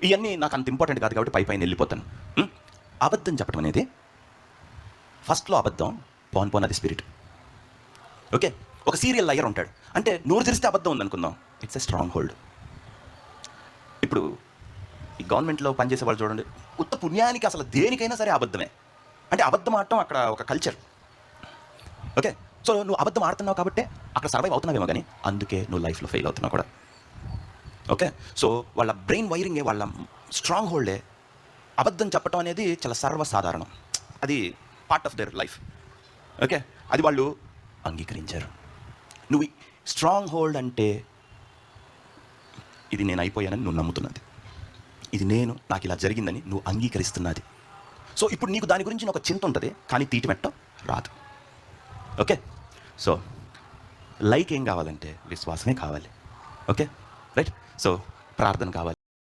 ఇవన్నీ నాకు అంత ఇంపార్టెంట్ కాదు కాబట్టి పైన వెళ్ళిపోతాను. అబద్ధం చెప్పడం అనేది ఫస్ట్లో అబద్ధం, పోన్ అది స్పిరిట్. ఓకే, ఒక సీరియల్ లయర్ ఉంటాడు అంటే నోరు తెరిస్తే అబద్ధం ఉందనుకుందాం, ఇట్స్ ఎ స్ట్రాంగ్ హోల్డ్. ఇప్పుడు ఈ గవర్నమెంట్లో పనిచేసే వాళ్ళు చూడండి, ఉత్త పుణ్యానికి అసలు దేనికైనా సరే అబద్ధమే. అంటే అబద్ధం ఆడటం అక్కడ ఒక కల్చర్. ఓకే, సో నువ్వు అబద్ధం ఆడుతున్నావు కాబట్టి అక్కడ సర్వైవ్ అవుతున్నావేమో, కానీ అందుకే నువ్వు లైఫ్లో ఫెయిల్ అవుతున్నావు కూడా. ఓకే, సో వాళ్ళ బ్రెయిన్ వైరింగే, వాళ్ళ స్ట్రాంగ్ హోల్డే అబద్ధం చెప్పడం అనేది చాలా సర్వసాధారణం. అది part of their life. Okay, అది వాళ్ళు అంగీకరించారు. నువ్వు స్ట్రాంగ్ హోల్డ్ అంటే ఇది నేను అయిపోయానని నువ్వు నమ్ముతున్నది, ఇది నాకు ఇలా జరిగిందని నువ్వు అంగీకరిస్తున్నది. సో ఇప్పుడు నీకు దాని గురించి ఒక చింత ఉంటుంది, కానీ తీటిమెట్టం రాదు. ఓకే, సో లైక్ ఏం కావాలంటే విశ్వాసమే కావాలి. ఓకే రైట్, సో ప్రార్థన కావాలి.